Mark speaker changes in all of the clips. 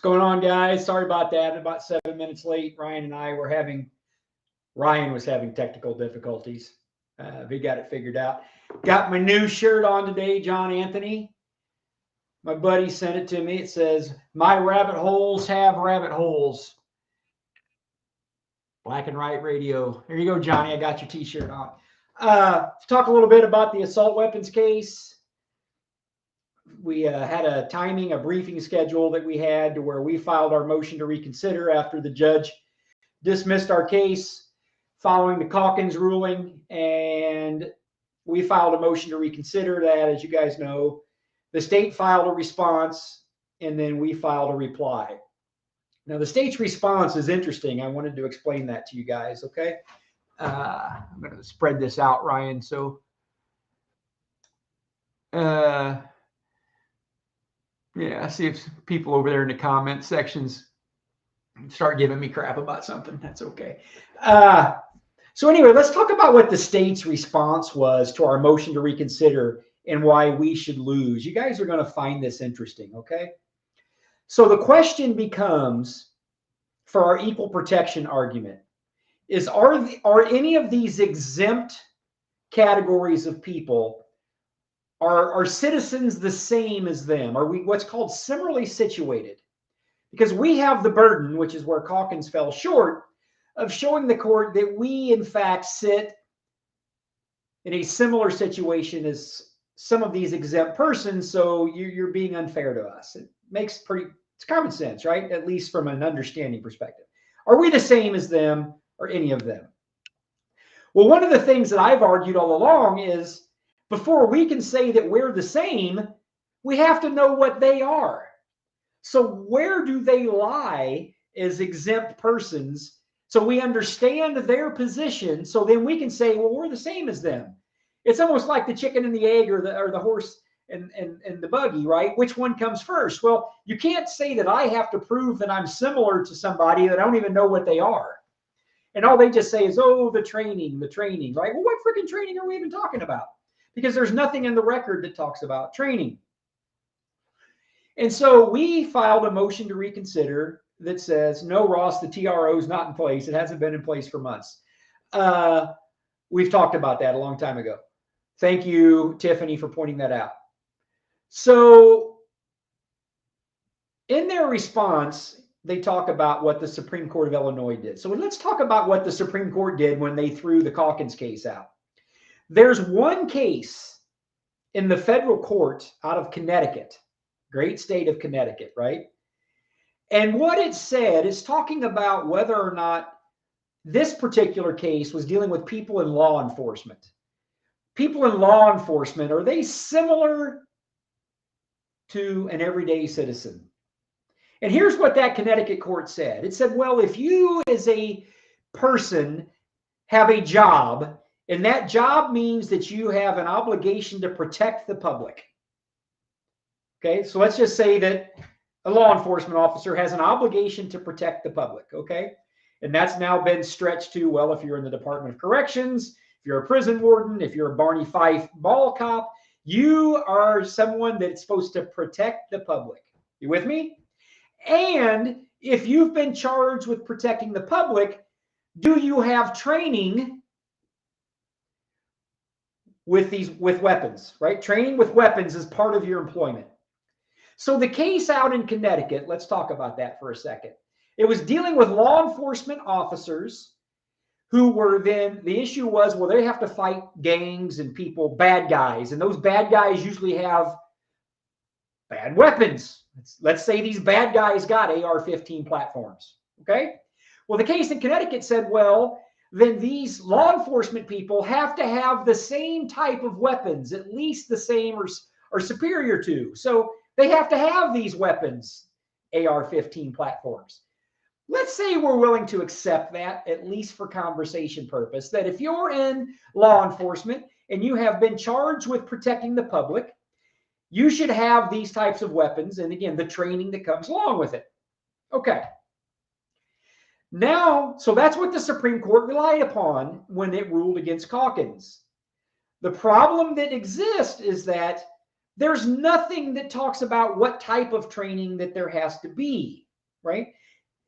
Speaker 1: going on, guys? Sorry about that. About 7 minutes late. Ryan was having technical difficulties. We got it figured out. Got my new shirt on today, John Anthony. My buddy sent it to me. It says, "My rabbit holes have rabbit holes." Black and White Radio. There you go, Johnny. I got your t-shirt on. Talk a little bit about the assault weapons case. We had a briefing schedule that we had to where we filed our motion to reconsider after the judge dismissed our case following the Calkins ruling, and we filed a motion to reconsider that. As you guys know, the state filed a response, and then we filed a reply. Now, the state's response is interesting. I wanted to explain that to you guys, okay? I'm going to spread this out, Ryan. So, yeah, see if people over there in the comment sections start giving me crap about something. That's okay. So anyway, let's talk about what the state's response was to our motion to reconsider and why we should lose. You guys are going to find this interesting, okay? So the question becomes, for our equal protection argument, is are any of these exempt categories of people, are citizens the same as them? Are we what's called similarly situated? Because we have the burden, which is where Calkins fell short, of showing the court that we, in fact, sit in a similar situation as some of these exempt persons, so you're being unfair to us. It makes it's common sense, right? At least from an understanding perspective. Are we the same as them or any of them? Well, one of the things that I've argued all along is before we can say that we're the same, we have to know what they are. So where do they lie as exempt persons? So we understand their position, so then we can say, well, we're the same as them. It's almost like the chicken and the egg, or the horse and the buggy, right? Which one comes first? Well, you can't say that I have to prove that I'm similar to somebody that I don't even know what they are. And all they just say is, oh, the training, right? Well, what freaking training are we even talking about? Because there's nothing in the record that talks about training. And so we filed a motion to reconsider that says, no, Ross, the TRO is not in place. It hasn't been in place for months. We've talked about that a long time ago. Thank you, Tiffany, for pointing that out. So in their response, they talk about what the Supreme Court of Illinois did. So let's talk about what the Supreme Court did when they threw the Calkins case out. There's one case in the federal court out of Connecticut, great state of Connecticut, right? And what it said is talking about whether or not this particular case was dealing with people in law enforcement. People in law enforcement, are they similar to an everyday citizen? And here's what that Connecticut court said. It said, well, if you as a person have a job, and that job means that you have an obligation to protect the public. Okay, so let's just say that a law enforcement officer has an obligation to protect the public, okay? And that's now been stretched to, well, if you're in the Department of Corrections, if you're a prison warden, if you're a Barney Fife mall cop, you are someone that's supposed to protect the public. You with me? And if you've been charged with protecting the public, do you have training with weapons, right? Training with weapons is part of your employment. So the case out in Connecticut, let's talk about that for a second. It was dealing with law enforcement officers who were then, the issue was, well, they have to fight gangs and people, bad guys. And those bad guys usually have bad weapons. Let's say these bad guys got AR-15 platforms, okay? Well, the case in Connecticut said, well, then these law enforcement people have to have the same type of weapons, at least the same or superior to. So they have to have these weapons, AR-15 platforms. Let's say we're willing to accept that, at least for conversation purpose, that if you're in law enforcement and you have been charged with protecting the public, you should have these types of weapons, and again, the training that comes along with it. Okay. Now, so that's what the Supreme Court relied upon when it ruled against Calkins. The problem that exists is that there's nothing that talks about what type of training that there has to be. right?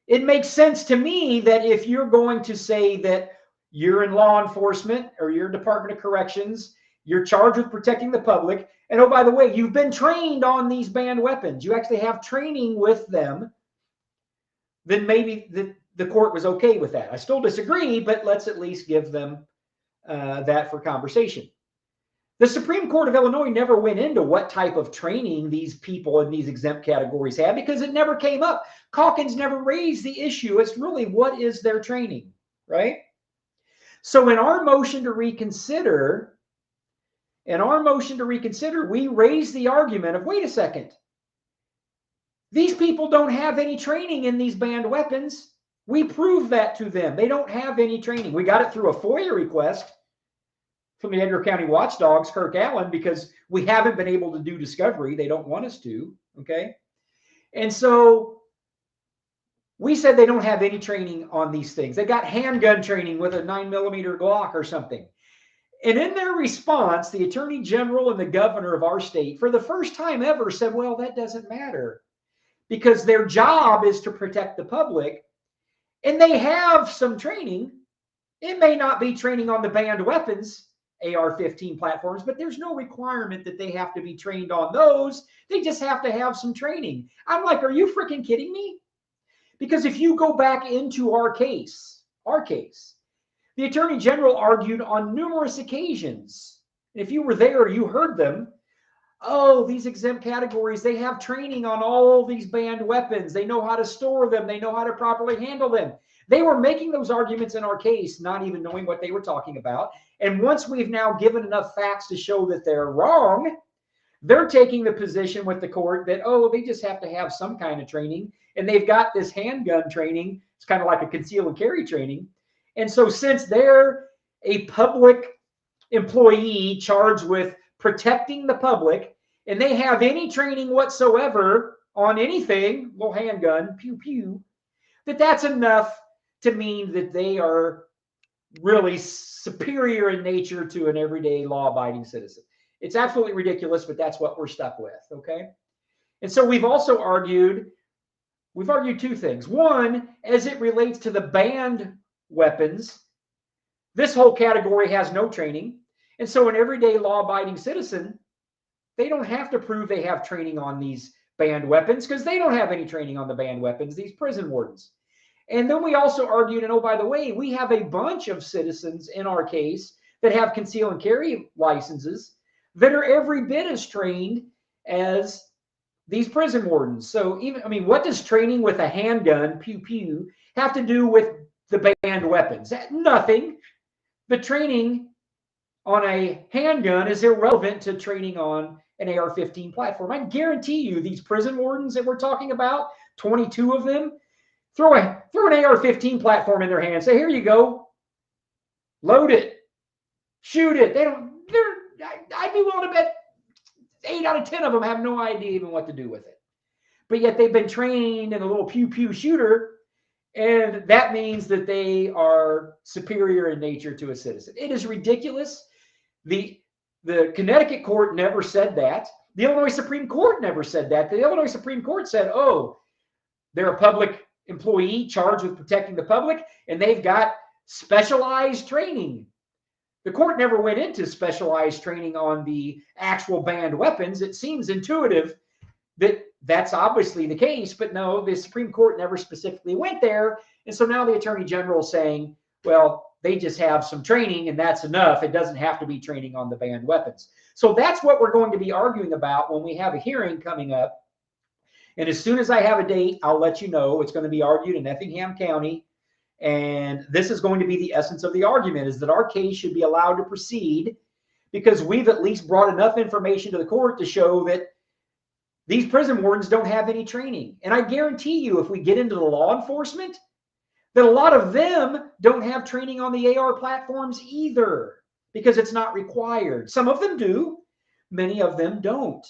Speaker 1: It makes sense to me that if you're going to say that you're in law enforcement or you're Department of Corrections, you're charged with protecting the public, and oh, by the way, you've been trained on these banned weapons, you actually have training with them, then maybe the court was okay with that. I still disagree, but let's at least give them that for conversation. The Supreme Court of Illinois never went into what type of training these people in these exempt categories had because it never came up. Calkins never raised the issue. It's really what is their training, right? So in our motion to reconsider, we raised the argument of, wait a second, these people don't have any training in these banned weapons. We proved that to them. They don't have any training. We got it through a FOIA request from the Edgar County Watchdogs, Kirk Allen, because we haven't been able to do discovery. They don't want us to, okay? And so we said they don't have any training on these things. They got handgun training with a 9mm Glock or something. And in their response, the Attorney General and the governor of our state, for the first time ever, said, well, that doesn't matter because their job is to protect the public. And they have some training. It may not be training on the banned weapons, AR-15 platforms, but there's no requirement that they have to be trained on those. They just have to have some training. I'm like, are you freaking kidding me? Because if you go back into our case, the Attorney General argued on numerous occasions. If you were there, you heard them. Oh, these exempt categories, they have training on all these banned weapons. They know how to store them. They know how to properly handle them. They were making those arguments in our case, not even knowing what they were talking about. And once we've now given enough facts to show that they're wrong, they're taking the position with the court that, oh, they just have to have some kind of training. And they've got this handgun training. It's kind of like a conceal and carry training. And so since they're a public employee charged with protecting the public, and they have any training whatsoever on anything, little handgun, pew, pew, that's enough to mean that they are really superior in nature to an everyday law-abiding citizen. It's absolutely ridiculous, but that's what we're stuck with, okay? And so we've also argued, two things. One, as it relates to the banned weapons, this whole category has no training. And so an everyday law-abiding citizen, they don't have to prove they have training on these banned weapons because they don't have any training on the banned weapons, these prison wardens. And then we also argued, and oh, by the way, we have a bunch of citizens in our case that have conceal and carry licenses that are every bit as trained as these prison wardens. So even, I mean, what does training with a handgun, pew, pew, have to do with the banned weapons? Nothing. The training on a handgun is irrelevant to training on an AR-15 platform. I guarantee you these prison wardens that we're talking about, 22 of them, throw an AR-15 platform in their hand. Say, here you go. Load it. Shoot it. I'd be willing to bet 8 out of 10 of them have no idea even what to do with it. But yet they've been trained in a little pew-pew shooter, and that means that they are superior in nature to a citizen. It is ridiculous. The Connecticut court never said that. The Illinois Supreme Court never said that. The Illinois Supreme Court said, oh, they're a public employee charged with protecting the public, and they've got specialized training. The court never went into specialized training on the actual banned weapons. It seems intuitive that that's obviously the case, but no, the Supreme Court never specifically went there. And so now the Attorney General is saying, well, they just have some training and that's enough. It doesn't have to be training on the banned weapons. So that's what we're going to be arguing about when we have a hearing coming up. And as soon as I have a date, I'll let you know. It's going to be argued in Effingham County. And this is going to be the essence of the argument, is that our case should be allowed to proceed because we've at least brought enough information to the court to show that these prison wardens don't have any training. And I guarantee you, if we get into the law enforcement, that a lot of them don't have training on the AR platforms either because it's not required. Some of them do, many of them don't.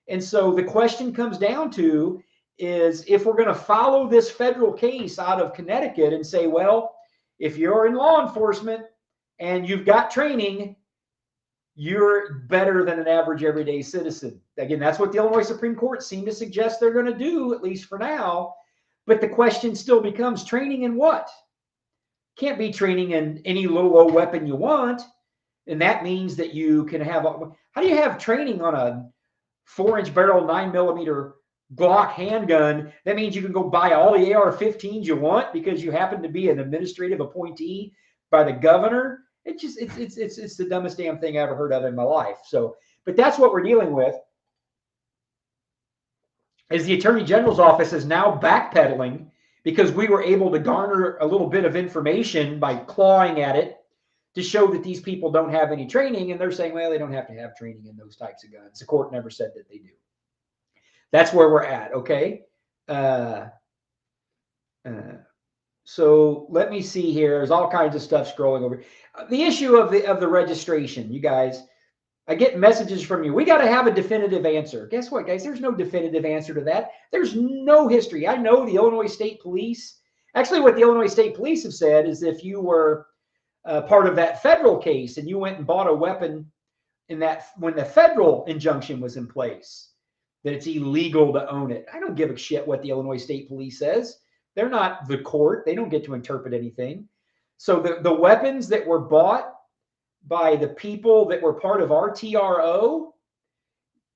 Speaker 1: And so the question comes down to is if we're going to follow this federal case out of Connecticut and say, well, if you're in law enforcement and you've got training, you're better than an average everyday citizen. Again, that's what the Illinois Supreme Court seemed to suggest they're going to do, at least for now. But the question still becomes training in what? Can't be training in any low weapon you want. And that means that you can have, how do you have training on a 4-inch barrel, 9mm Glock handgun? That means you can go buy all the AR-15s you want because you happen to be an administrative appointee by the governor. It's the dumbest damn thing I ever heard of in my life. So, but that's what we're dealing with. Is the Attorney General's office is now backpedaling because we were able to garner a little bit of information by clawing at it to show that these people don't have any training, and they're saying, well, they don't have to have training in those types of guns. The court never said that they do. That's where we're at, okay? So let me see here. There's all kinds of stuff scrolling over. The issue of the registration, you guys, I get messages from you. We got to have a definitive answer. Guess what, guys? There's no definitive answer to that. There's no history. I know the Illinois State Police. Actually, what the Illinois State Police have said is if you were part of that federal case and you went and bought a weapon in that when the federal injunction was in place, that it's illegal to own it. I don't give a shit what the Illinois State Police says. They're not the court. They don't get to interpret anything. So the weapons that were bought by the people that were part of our TRO,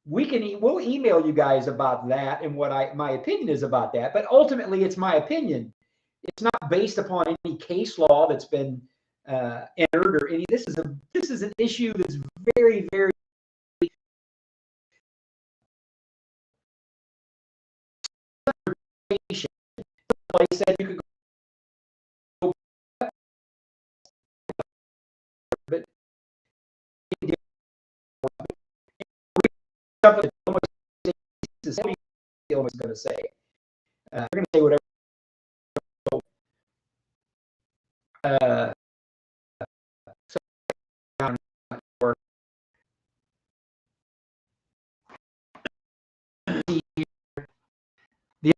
Speaker 1: we'll email you guys about that and what my opinion is about that. But ultimately, it's my opinion. It's not based upon any case law that's been entered or any. This is an issue that's very, very place said you could go, but something is going to say. They're going to say whatever. The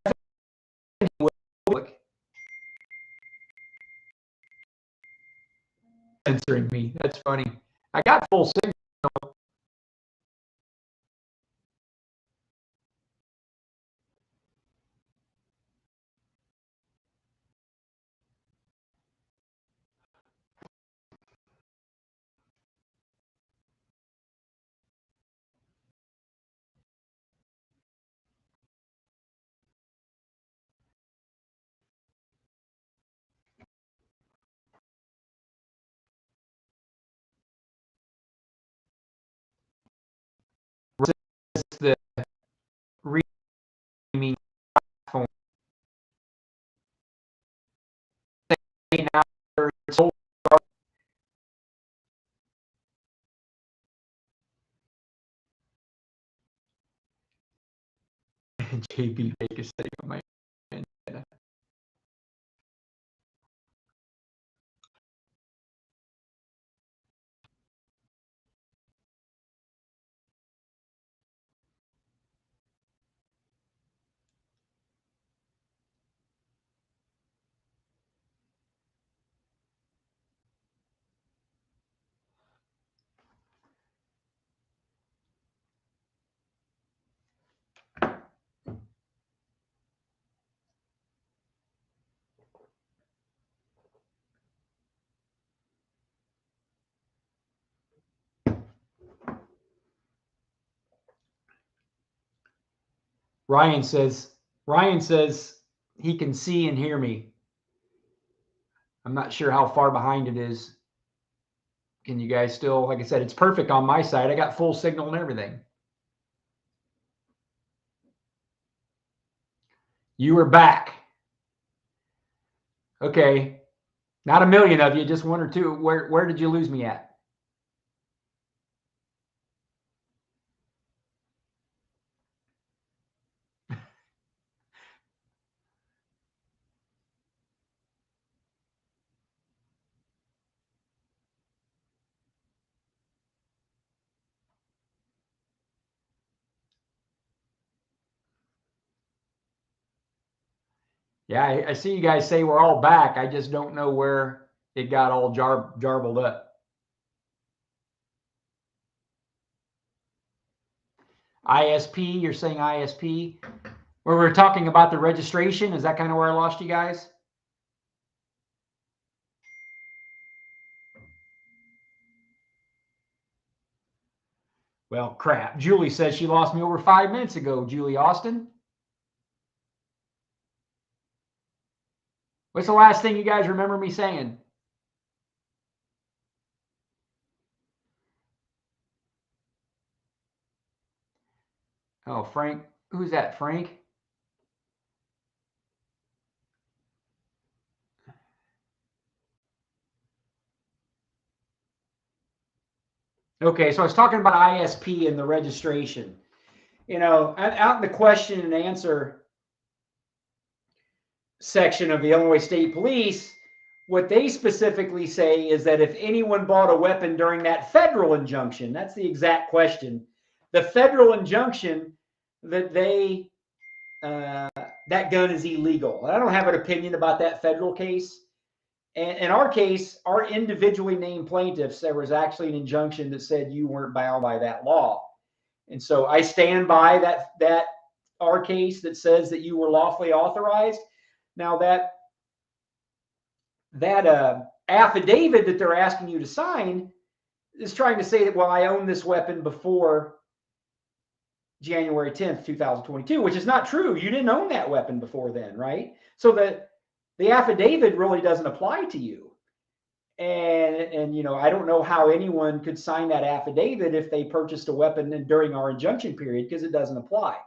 Speaker 1: censoring me. That's funny. I got full signal. The reading phone. Now it's old. JB Vegas setting up my antenna. Ryan says he can see and hear me. I'm not sure how far behind it is. Can you guys still, like I said, it's perfect on my side. I got full signal and everything. You are back. Okay. Not a million of you, just one or two. Where did you lose me at? Yeah, I see you guys say we're all back. I just don't know where it got all jarbled up. ISP, you're saying ISP. Where we're talking about the registration. Is that kind of where I lost you guys? Well, crap. Julie says she lost me over 5 minutes ago. Julie Austin. What's the last thing you guys remember me saying? Oh, Frank. Who's that, Frank? Okay, so I was talking about ISP and the registration. You know, out in the question and answer section of the Illinois State Police, what they specifically say is that if anyone bought a weapon during that federal injunction, that's the exact question, the federal injunction that they that gun is illegal. I don't have an opinion about that federal case. And in our case, our individually named plaintiffs, there was actually an injunction that said you weren't bound by that law. And so I stand by that our case that says that you were lawfully authorized. Now that affidavit that they're asking you to sign is trying to say that, well, I own this weapon before January 10th, 2022, which is not true. You didn't own that weapon before then, right? So the affidavit really doesn't apply to you. And you know, I don't know how anyone could sign that affidavit if they purchased a weapon during our injunction period, because it doesn't apply.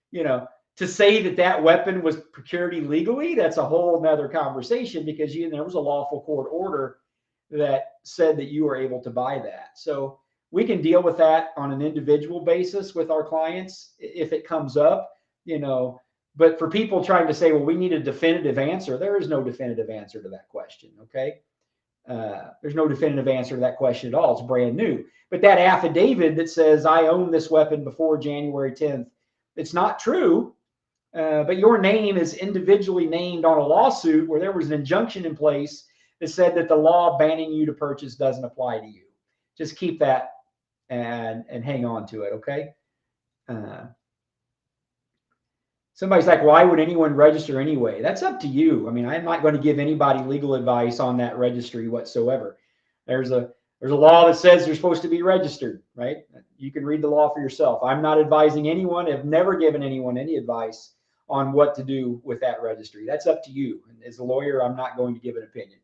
Speaker 1: You know, to say that weapon was procured illegally, that's a whole nother conversation, because there was a lawful court order that said that you were able to buy that. So we can deal with that on an individual basis with our clients if it comes up, you know. But for people trying to say, well, we need a definitive answer, there is no definitive answer to that question, okay? There's no definitive answer to that question at all. It's brand new. But that affidavit that says I own this weapon before January 10th, it's not true. But your name is individually named on a lawsuit where there was an injunction in place that said that the law banning you to purchase doesn't apply to you. Just keep that and hang on to it, okay? Somebody's like, why would anyone register anyway? That's up to you. I mean, I'm not going to give anybody legal advice on that registry whatsoever. There's a law that says you're supposed to be registered, right? You can read the law for yourself. I'm not advising anyone. I've never given anyone any advice on what to do with that registry. That's up to you. And as a lawyer, I'm not going to give an opinion.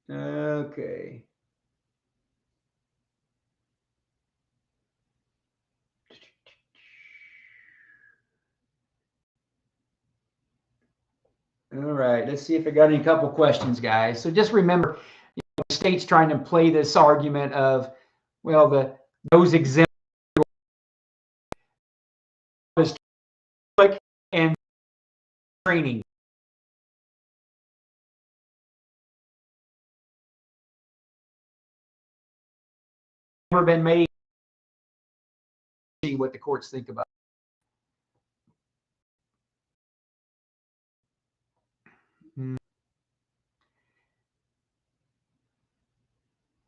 Speaker 1: Okay. All right, let's see if I got any couple questions, guys. So just remember, the state's trying to play this argument of, well, those exempt is public and training. Never been made. See what the courts think about.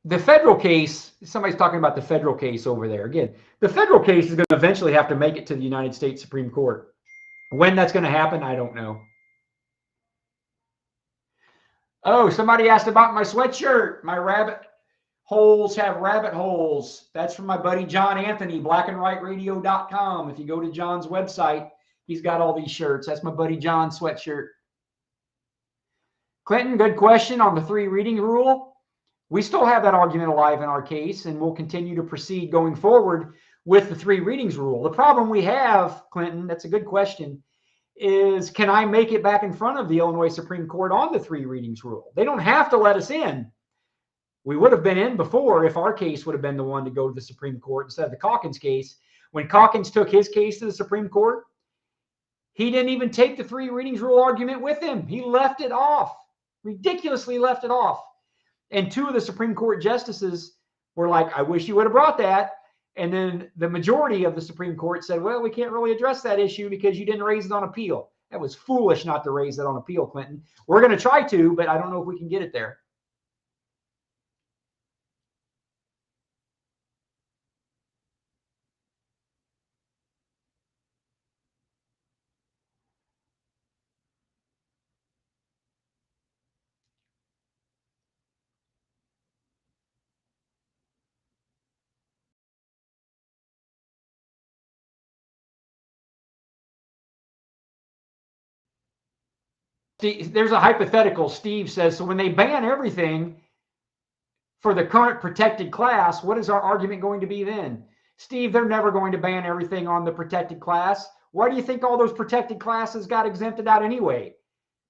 Speaker 1: The federal case, somebody's talking about the federal case over there. Again, the federal case is going to eventually have to make it to the United States Supreme Court. When that's going to happen, I don't know. Oh, somebody asked about my sweatshirt. My rabbit holes have rabbit holes. That's from my buddy John Anthony, blackandwhiteradio.com. If you go to John's website, he's got all these shirts. That's my buddy John's sweatshirt. Clinton, good question on the 3 reading rule. We still have that argument alive in our case, and we'll continue to proceed going forward with the 3 readings rule. The problem we have, Clinton, that's a good question, is can I make it back in front of the Illinois Supreme Court on the 3 readings rule? They don't have to let us in. We would have been in before if our case would have been the one to go to the Supreme Court instead of the Calkins case. When Calkins took his case to the Supreme Court, he didn't even take the 3 readings rule argument with him. He left it off, ridiculously left it off. And 2 of the Supreme Court justices were like, I wish you would have brought that. And then the majority of the Supreme Court said, well, we can't really address that issue because you didn't raise it on appeal. That was foolish not to raise that on appeal, Clinton. We're going to try to, but I don't know if we can get it there. there's a hypothetical. Steve says, so when they ban everything for the current protected class, what is our argument going to be then? Steve, they're never going to ban everything on the protected class. Why do you think all those protected classes got exempted out anyway?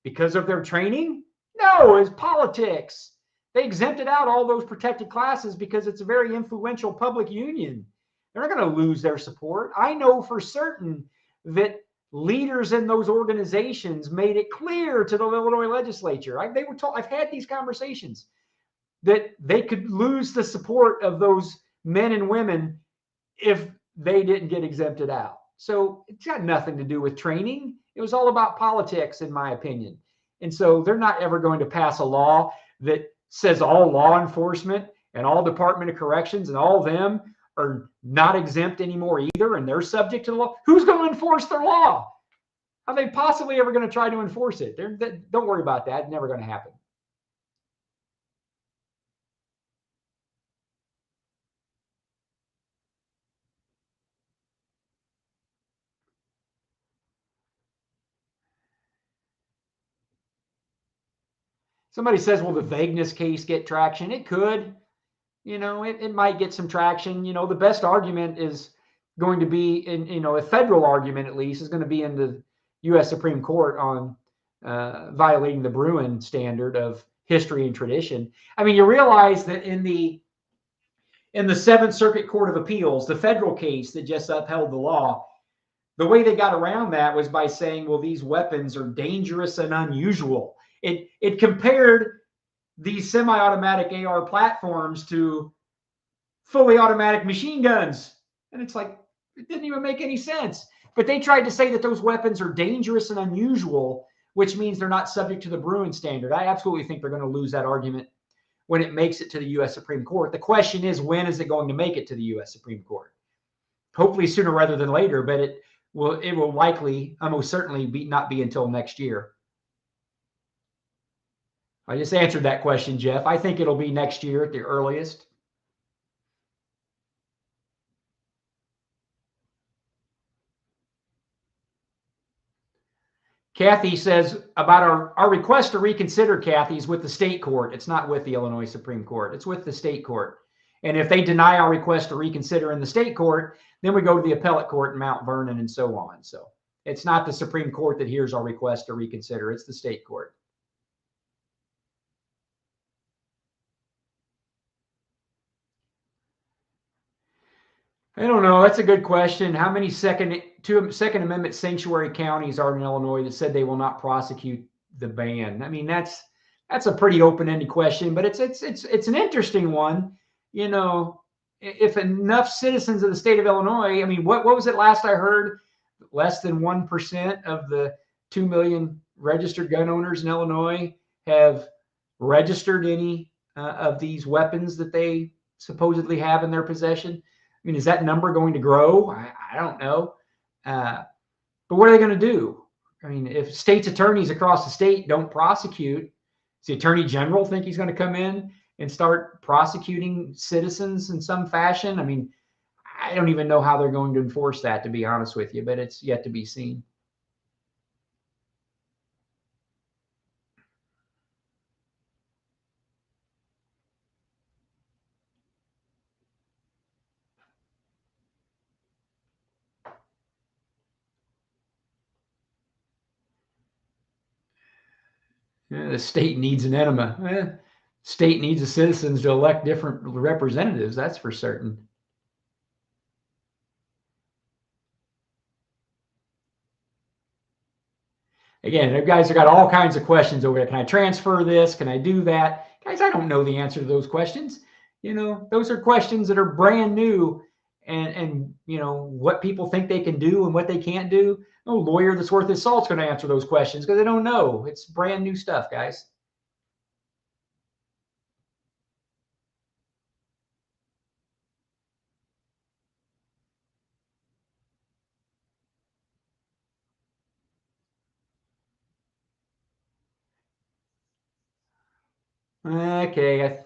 Speaker 1: Because of their training? No, it's politics. They exempted out all those protected classes because it's a very influential public union. They're not going to lose their support. I know for certain that leaders in those organizations made it clear to the Illinois legislature. They were told, I've had these conversations, that they could lose the support of those men and women if they didn't get exempted out. So it's got nothing to do with training. It was all about politics, in my opinion. And so they're not ever going to pass a law that says all law enforcement and all Department of Corrections and all of them are not exempt anymore either, and they're subject to the law. Who's going to enforce their law? How are they possibly ever going to try to enforce it? Don't worry about that. It's never going to happen. Somebody says, will the vagueness case get traction? It could. It might get some traction. The best argument is going to be in, a federal argument, at least, is going to be in the U.S. Supreme Court on violating the Bruin standard of history and tradition. I mean, you realize that in the Seventh Circuit Court of Appeals, the federal case that just upheld the law, the way they got around that was by saying, well, these weapons are dangerous and unusual. It compared these semi-automatic AR platforms to fully automatic machine guns. And it's like, it didn't even make any sense. But they tried to say that those weapons are dangerous and unusual, which means they're not subject to the Bruin standard. I absolutely think they're going to lose that argument when it makes it to the U.S. Supreme Court. The question is, when is it going to make it to the U.S. Supreme Court? Hopefully sooner rather than later, but it will likely, almost certainly not be until next year. I just answered that question, Jeff. I think it'll be next year at the earliest. Kathy says about our request to reconsider, Kathy, is with the state court. It's not with the Illinois Supreme Court. It's with the state court. And if they deny our request to reconsider in the state court, then we go to the appellate court in Mount Vernon and so on. So it's not the Supreme Court that hears our request to reconsider. It's the state court. I don't know. That's a good question. How many Second Amendment sanctuary counties are in Illinois that said they will not prosecute the ban? I mean, that's a pretty open-ended question, but it's an interesting one. If enough citizens of the state of Illinois, I mean, what was it last I heard? Less than 1% of the 2 million registered gun owners in Illinois have registered any of these weapons that they supposedly have in their possession. I mean, is that number going to grow? I don't know. But what are they going to do? I mean, if state's attorneys across the state don't prosecute, does the attorney general think he's going to come in and start prosecuting citizens in some fashion? I mean, I don't even know how they're going to enforce that, to be honest with you, but it's yet to be seen. The state needs an enema. State needs the citizens to elect different representatives. That's for certain. Again, you guys have got all kinds of questions over there. Can I transfer this? Can I do that? Guys, I don't know the answer to those questions. Those are questions that are brand new, and what people think they can do and what they can't do. No lawyer that's worth his salt's going to answer those questions because they don't know. It's brand new stuff, guys. Okay,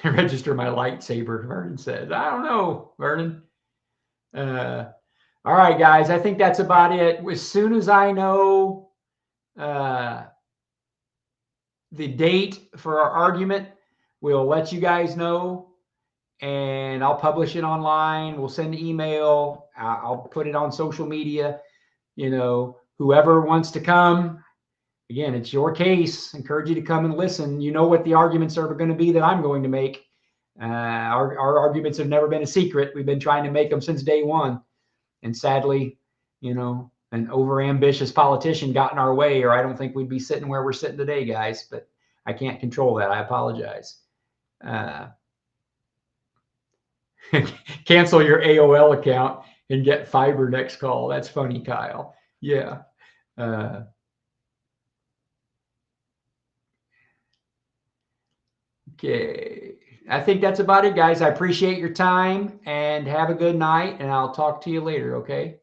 Speaker 1: I register my lightsaber, Vernon says. I don't know, Vernon. All right, guys, I think that's about it. As soon as I know the date for our argument. We'll let you guys know, and I'll publish it online. We'll send an email. I'll put it on social media. You know, whoever wants to come, again, it's your case. Encourage you to come and listen. You know what the arguments are going to be that I'm going to make. Our arguments have never been a secret. We've been trying to make them since day one. And sadly, you know, an overambitious politician got in our way, or I don't think we'd be sitting where we're sitting today, guys. But I can't control that. I apologize. Cancel your AOL account and get fiber next call. That's funny, Kyle. Yeah. Okay. I think that's about it, guys. I appreciate your time, and have a good night, and I'll talk to you later, okay?